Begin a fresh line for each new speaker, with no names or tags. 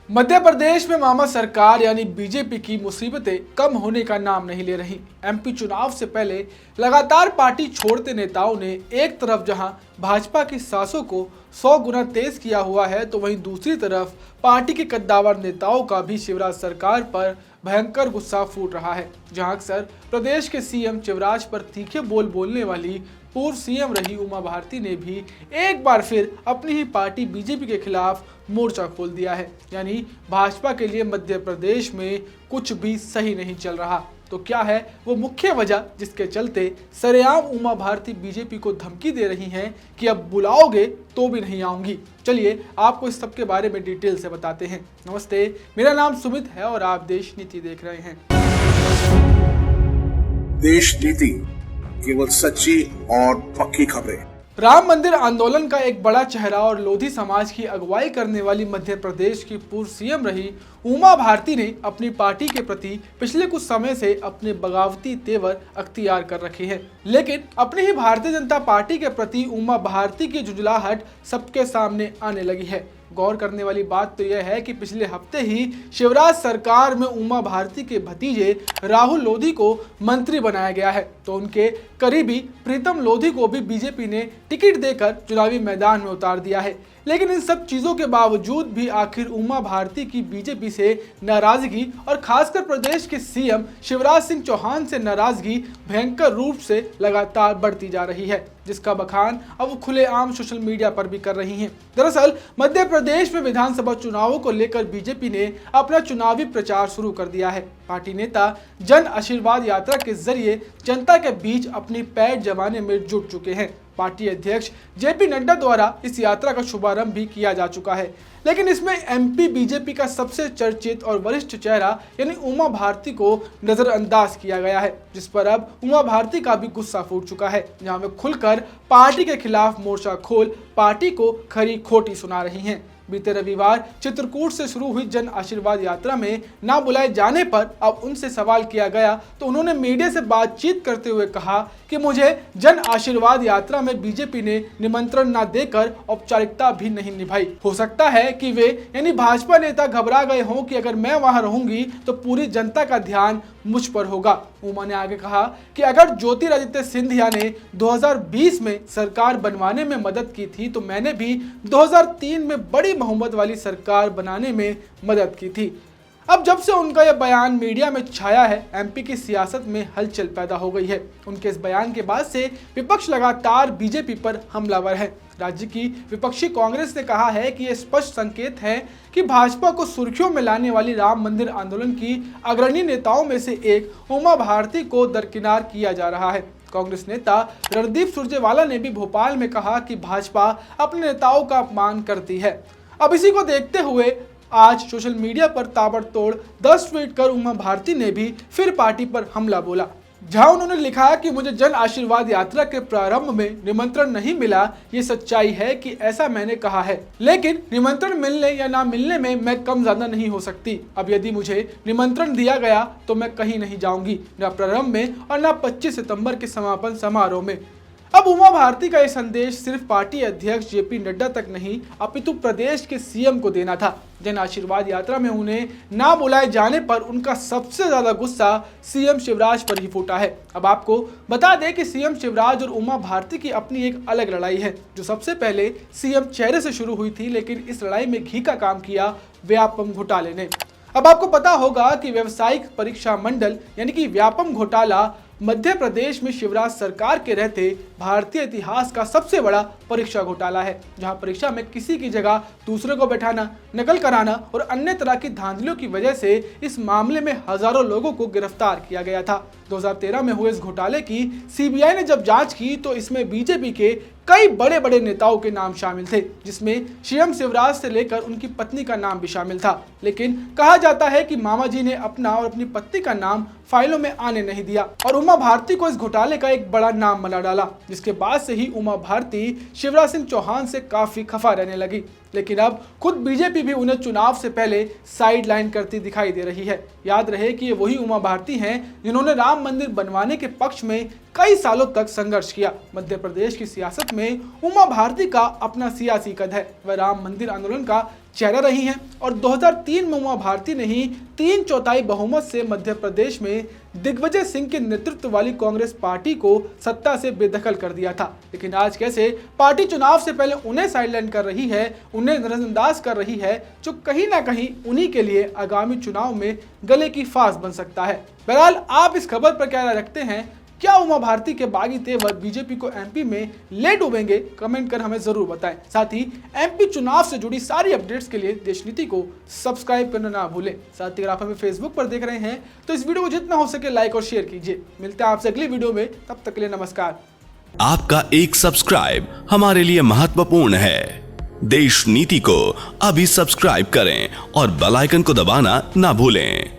मध्य प्रदेश में मामा सरकार यानी बीजेपी की मुसीबतें कम होने का नाम नहीं ले रही। एमपी चुनाव से पहले लगातार पार्टी छोड़ते नेताओं ने एक तरफ जहां भाजपा की सांसों को 100 गुना तेज किया हुआ है, तो वहीं दूसरी तरफ पार्टी के कद्दावर नेताओं का भी शिवराज सरकार पर भयंकर गुस्सा फूट रहा है। जहां अक्सर प्रदेश के सीएम शिवराज पर तीखे बोल बोलने वाली पूर्व सीएम रही उमा भारती ने भी एक बार फिर अपनी ही पार्टी बीजेपी के खिलाफ मोर्चा खोल दिया है। यानी भाजपा के लिए मध्य प्रदेश में कुछ भी सही नहीं चल रहा। तो क्या है वो मुख्य वजह जिसके चलते सरेआम उमा भारती बीजेपी को धमकी दे रही हैं कि अब बुलाओगे तो भी नहीं आऊंगी। चलिए आपको इस सब के बारे में डिटेल से बताते हैं। नमस्ते, मेरा नाम सुमित है और आप देश नीति देख रहे हैं।
देश नीति, केवल सच्ची और पक्की खबरें।
राम मंदिर आंदोलन का एक बड़ा चेहरा और लोधी समाज की अगुवाई करने वाली मध्य प्रदेश की पूर्व सीएम रही उमा भारती ने अपनी पार्टी के प्रति पिछले कुछ समय से अपने बगावती तेवर अख्तियार कर रखे हैं। लेकिन अपनी ही भारतीय जनता पार्टी के प्रति उमा भारती की जुझलाहट सबके सामने आने लगी है। गौर करने वाली बात तो यह है कि पिछले हफ्ते ही शिवराज सरकार में उमा भारती के भतीजे राहुल लोधी को मंत्री बनाया गया है, तो उनके करीबी प्रीतम लोधी को भी बीजेपी ने टिकट देकर चुनावी मैदान में उतार दिया है। लेकिन इन सब चीजों के बावजूद भी आखिर उमा भारती की बीजेपी से नाराजगी और खासकर प्रदेश के सीएम शिवराज सिंह चौहान से नाराजगी भयंकर रूप से लगातार बढ़ती जा रही है, जिसका बखान अब वो खुलेआम सोशल मीडिया पर भी कर रही हैं। दरअसल मध्य प्रदेश में विधानसभा चुनावों को लेकर बीजेपी ने अपना चुनावी प्रचार शुरू कर दिया है। पार्टी नेता जन आशीर्वाद यात्रा के जरिए जनता के बीच अपनी पैठ जमाने में जुट चुके हैं। पार्टी अध्यक्ष जेपी नड्डा द्वारा इस यात्रा का शुभारंभ भी किया जा चुका है। लेकिन इसमें एमपी बीजेपी का सबसे चर्चित और वरिष्ठ चेहरा यानी उमा भारती को नजरअंदाज किया गया है, जिस पर अब उमा भारती का भी गुस्सा फूट चुका है, जहां वे खुलकर पार्टी के खिलाफ मोर्चा खोल पार्टी को खरी खोटी सुना रही हैं। बीते रविवार चित्रकूट से शुरू हुई जन आशीर्वाद यात्रा में ना बुलाए जाने पर अब उनसे सवाल किया गया तो उन्होंने मीडिया से बातचीत करते हुए कहा कि मुझे जन आशीर्वाद यात्रा में बीजेपी ने निमंत्रण ना देकर औपचारिकता भी नहीं निभाई। हो सकता है कि वे यानी भाजपा नेता घबरा गए हों कि अगर मैं वहां रहूंगी तो पूरी जनता का ध्यान मुझ पर होगा। उमा ने आगे कहा कि अगर ज्योतिरादित्य सिंधिया ने 2020 में सरकार बनवाने में मदद की थी तो मैंने भी 2003 में बड़ी बहुमत वाली सरकार बनाने में मदद की थी। अब जब से उनका यह बयान मीडिया में छाया है, एमपी की सियासत में हलचल पैदा हो गई है। उनके इस बयान के बाद से विपक्ष लगातार बीजेपी पर हमलावर है। राज्य की विपक्षी कांग्रेस ने कहा है कि यह स्पष्ट संकेत है कि भाजपा को सुर्खियों में लाने वाली राम मंदिर आंदोलन की अग्रणी नेताओं में से एक उमा भारती को दरकिनार किया जा रहा है। कांग्रेस नेता रणदीप सुरजेवाला ने भी भोपाल में कहा कि भाजपा अपने नेताओं का अपमान करती है। अब इसी को देखते हुए आज सोशल मीडिया पर ताबड़तोड़ 10 ट्वीट कर उमा भारती ने भी फिर पार्टी पर हमला बोला, जहां उन्होंने लिखा कि मुझे जन आशीर्वाद यात्रा के प्रारंभ में निमंत्रण नहीं मिला। ये सच्चाई है कि ऐसा मैंने कहा है, लेकिन निमंत्रण मिलने या ना मिलने में मैं कम ज्यादा नहीं हो सकती। अब यदि मुझे निमंत्रण दिया गया तो मैं कहीं नहीं जाऊंगी, न प्रारंभ में और न 25 सितंबर के समापन समारोह में। अब उमा भारती का यह संदेश सिर्फ पार्टी अध्यक्ष जेपी नड्डा तक नहीं अपितु प्रदेश के सीएम को देना था। जन आशीर्वाद यात्रा में उन्हें ना बुलाए जाने पर उनका सबसे ज्यादा गुस्सा सीएम शिवराज पर ही फूटा है। अब आपको बता दें कि सीएम शिवराज और उमा भारती की अपनी एक अलग लड़ाई है, जो सबसे पहले सीएम चेहरे से शुरू हुई थी, लेकिन इस लड़ाई में घी का काम किया व्यापम घोटाले ने। अब आपको पता होगा कि व्यावसायिक परीक्षा मंडल यानी कि व्यापम घोटाला मध्य प्रदेश में शिवराज सरकार के रहते भारतीय इतिहास का सबसे बड़ा परीक्षा घोटाला है, जहां परीक्षा में किसी की जगह दूसरे को बैठाना, नकल कराना और अन्य तरह की धांधलियों की वजह से इस मामले में हजारों लोगों को गिरफ्तार किया गया था। 2013 में हुए इस घोटाले की सीबीआई ने जब जांच की तो इसमें बीजेपी के कई बड़े बड़े नेताओं के नाम शामिल थे, जिसमें सीएम शिवराज से लेकर उनकी पत्नी का नाम भी शामिल था। लेकिन कहा जाता है कि मामा जी ने अपना और अपनी पत्नी का नाम फाइलों में आने नहीं दिया और उमा भारती को इस घोटाले का एक बड़ा नाम बना डाला, जिसके बाद से ही उमा भारती शिवराज सिंह चौहान से काफी खफा रहने लगी। लेकिन अब खुद बीजेपी भी उन्हें चुनाव से पहले साइड लाइन करती दिखाई दे रही है। याद रहे कि ये वही उमा भारती हैं जिन्होंने राम मंदिर बनवाने के पक्ष में कई सालों तक संघर्ष किया। मध्य प्रदेश की सियासत में उमा भारती का अपना सियासी कद है। वह राम मंदिर आंदोलन का चेहरा रही हैं और 2003 में उमा भारती ने ही 3/4 बहुमत से मध्य प्रदेश में दिग्विजय सिंह के नेतृत्व वाली कांग्रेस पार्टी को सत्ता से बेदखल कर दिया था। लेकिन आज कैसे पार्टी चुनाव से पहले उन्हें साइडलाइन कर रही है, उन्हें नजरअंदाज कर रही है, जो कहीं ना कहीं उन्हीं के लिए आगामी चुनाव में गले की फांस बन सकता है। बहरहाल आप इस खबर पर क्या राय रखते हैं? क्या उमा भारती के बागी तेवर बीजेपी को एमपी में ले डूबेंगे? कमेंट कर हमें जरूर बताएं। साथ ही एमपी चुनाव से जुड़ी सारी अपडेट्स के लिए देश नीति को सब्सक्राइब करना ना भूलें। साथ ही अगर आप हमें फेसबुक पर देख रहे हैं तो इस वीडियो को जितना हो सके लाइक और शेयर कीजिए। मिलते हैं आपसे अगली वीडियो में, तब तक के लिए नमस्कार।
आपका एक सब्सक्राइब हमारे लिए महत्वपूर्ण है। देश नीति को अभी सब्सक्राइब करें और बेल आइकन को दबाना ना भूलें।